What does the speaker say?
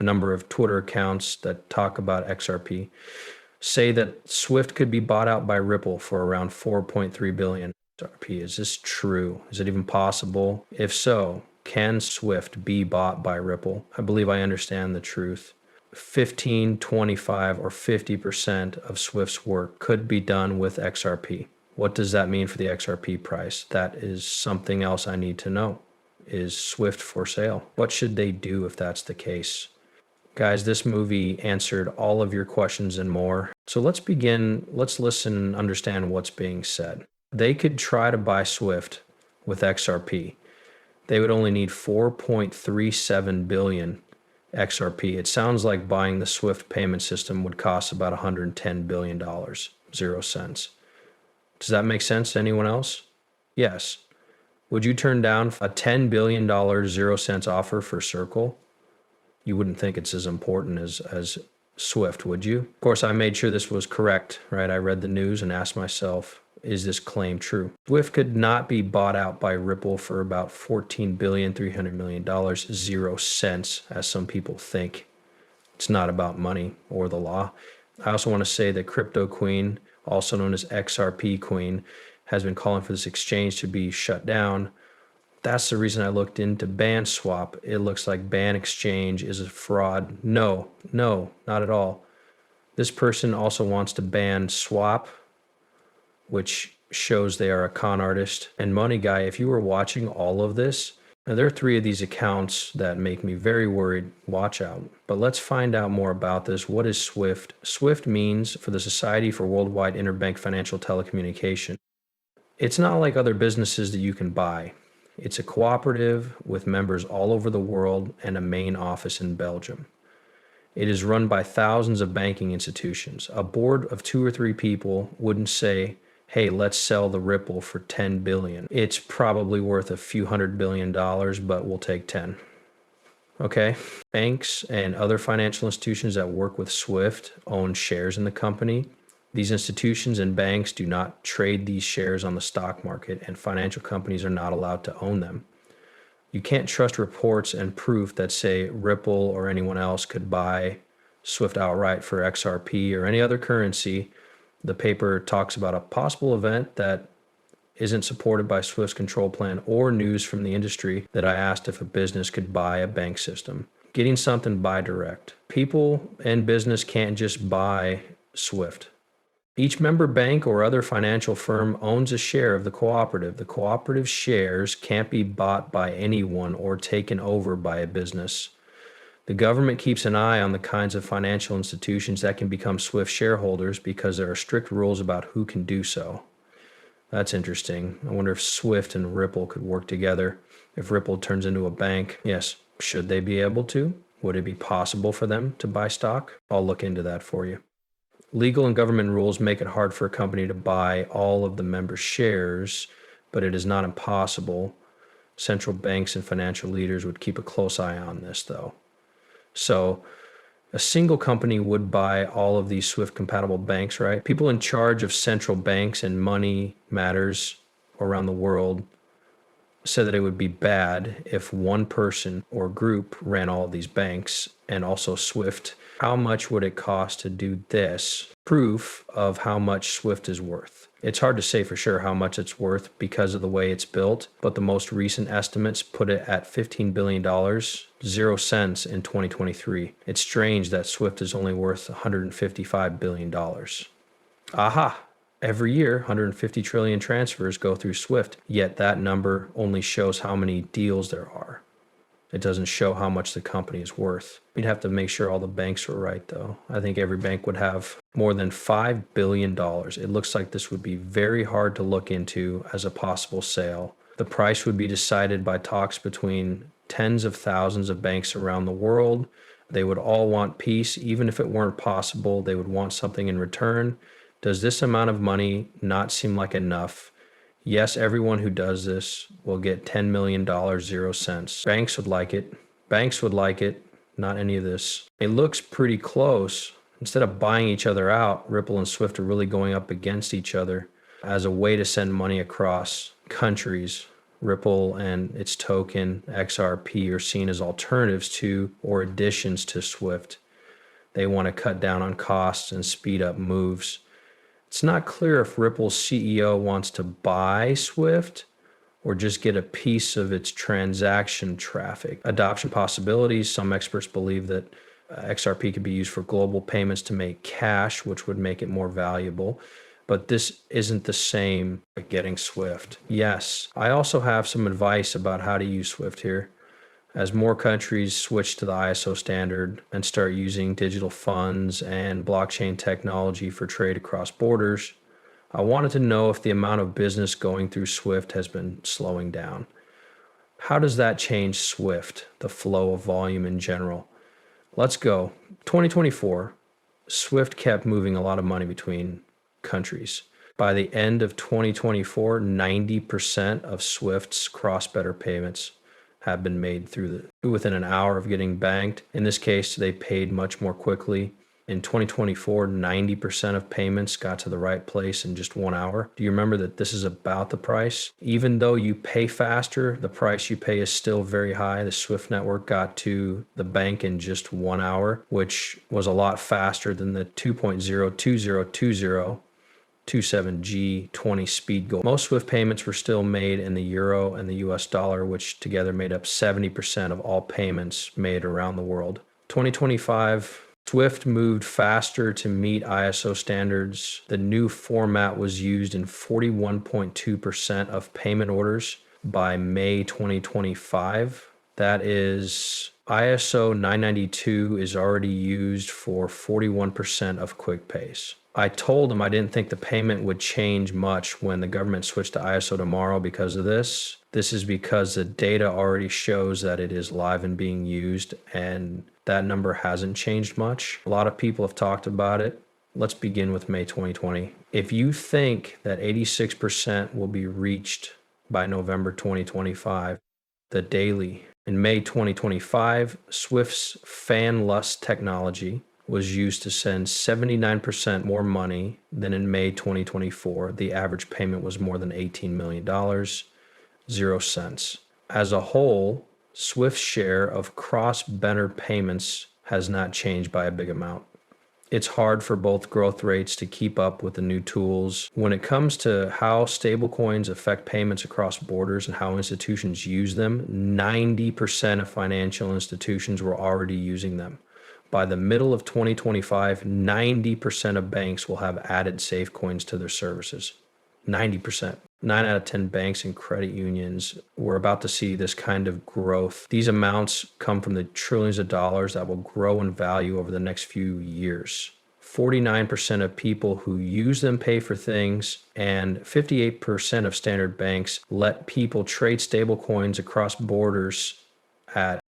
a number of Twitter accounts that talk about XRP, say that Swift could be bought out by Ripple for around 4.3 billion XRP. Is this true? Is it even possible? If so, can Swift be bought by Ripple? I believe I understand the truth. 15, 25, or 50% of Swift's work could be done with XRP. What does that mean for the XRP price? That is something else I need to know. Is Swift for sale? What should they do if that's the case? Guys, this movie answered all of your questions and more. So let's begin. Let's listen and understand what's being said. They could try to buy Swift with XRP. They would only need 4.37 billion XRP. It sounds like buying the Swift payment system would cost about $110 billion, 0 cents. Does that make sense to anyone else? Yes. Would you turn down a $10 billion 0 cents offer for Circle? You wouldn't think it's as important as Swift, would you? Of course, I made sure this was correct, right? I read the news and asked myself, is this claim true? Swift could not be bought out by Ripple for about $14.3 billion, 0 cents, as some people think. It's not about money or the law. I also want to say that Crypto Queen, also known as XRP Queen, has been calling for this exchange to be shut down. That's the reason I looked into BandSwap. It looks like Ban Exchange is a fraud. No, not at all. This person also wants to ban Swap, which shows they are a con artist. And Money Guy, if you were watching all of this, now there are 3 of these accounts that make me very worried. Watch out. But let's find out more about this. What is Swift? Swift means for the Society for Worldwide Interbank Financial Telecommunication. It's not like other businesses that you can buy. It's a cooperative with members all over the world and a main office in Belgium. It is run by thousands of banking institutions. A board of 2 or 3 people wouldn't say, hey, let's sell the Ripple for 10 billion. It's probably worth a few $100 billion, but we'll take 10. Okay? Banks and other financial institutions that work with Swift own shares in the company. These institutions and banks do not trade these shares on the stock market, and financial companies are not allowed to own them. You can't trust reports and proof that say Ripple or anyone else could buy Swift outright for XRP or any other currency. The paper talks about a possible event that isn't supported by Swift's control plan or news from the industry that I asked if a business could buy a bank system. Getting something by direct. People and business can't just buy Swift. Each member bank or other financial firm owns a share of the cooperative. The cooperative shares can't be bought by anyone or taken over by a business. The government keeps an eye on the kinds of financial institutions that can become Swift shareholders because there are strict rules about who can do so. That's interesting. I wonder if Swift and Ripple could work together. If Ripple turns into a bank, yes, should they be able to? Would it be possible for them to buy stock? I'll look into that for you. Legal and government rules make it hard for a company to buy all of the member shares, but it is not impossible. Central banks and financial leaders would keep a close eye on this, though. So a single company would buy all of these Swift-compatible banks, right? People in charge of central banks and money matters around the world said that it would be bad if one person or group ran all of these banks and also Swift. How much would it cost to do this? Proof of how much Swift is worth. It's hard to say for sure how much it's worth because of the way it's built, but the most recent estimates put it at $15 billion, 0 cents in 2023. It's strange that Swift is only worth $155 billion. Aha! Every year, 150 trillion transfers go through Swift, yet that number only shows how many deals there are. It doesn't show how much the company is worth. We'd have to make sure all the banks were right, though. I think every bank would have more than $5 billion. It looks like this would be very hard to look into as a possible sale. The price would be decided by talks between tens of thousands of banks around the world. They would all want peace. Even if it weren't possible, they would want something in return. Does this amount of money not seem like enough? Yes, everyone who does this will get $10 million, 0 cents. Banks would like it. Banks would like it. Not any of this. It looks pretty close. Instead of buying each other out, Ripple and Swift are really going up against each other as a way to send money across countries. Ripple and its token XRP are seen as alternatives to or additions to Swift. They want to cut down on costs and speed up moves. It's not clear if Ripple's CEO wants to buy Swift or just get a piece of its transaction traffic. Adoption possibilities. Some experts believe that XRP could be used for global payments to make cash, which would make it more valuable. But this isn't the same as getting Swift. Yes, I also have some advice about how to use Swift here. As more countries switch to the ISO standard and start using digital funds and blockchain technology for trade across borders, I wanted to know if the amount of business going through Swift has been slowing down. How does that change Swift, the flow of volume in general? Let's go. 2024, Swift kept moving a lot of money between countries. By the end of 2024, 90% of Swift's cross-border payments have been made within an hour of getting banked. In this case, they paid much more quickly. In 2024, 90% of payments got to the right place in just 1 hour. Do you remember that this is about the price? Even though you pay faster, the price you pay is still very high. The Swift network got to the bank in just 1 hour, which was a lot faster than the 2.02020 27G20 speed goal. Most Swift payments were still made in the euro and the US dollar, which together made up 70% of all payments made around the world. 2025, Swift moved faster to meet ISO standards. The new format was used in 41.2% of payment orders by May 2025. That is, ISO 992 is already used for 41% of quick pays. I told him I didn't think the payment would change much when the government switched to ISO tomorrow because of this. This is because the data already shows that it is live and being used, and that number hasn't changed much. A lot of people have talked about it. Let's begin with May 2020. If you think that 86% will be reached by November 2025, the daily. In May 2025, Swift's fan lust technology was used to send 79% more money than in May 2024. The average payment was more than $18 million, 0 cents. As a whole, Swift's share of cross-border payments has not changed by a big amount. It's hard for both growth rates to keep up with the new tools. When it comes to how stablecoins affect payments across borders and how institutions use them, 90% of financial institutions were already using them. By the middle of 2025, 90% of banks will have added SafeCoins to their services. 90%. 9 out of 10 banks and credit unions, we're about to see this kind of growth. These amounts come from the trillions of dollars that will grow in value over the next few years. 49% of people who use them pay for things, and 58% of standard banks let people trade stablecoins across borders at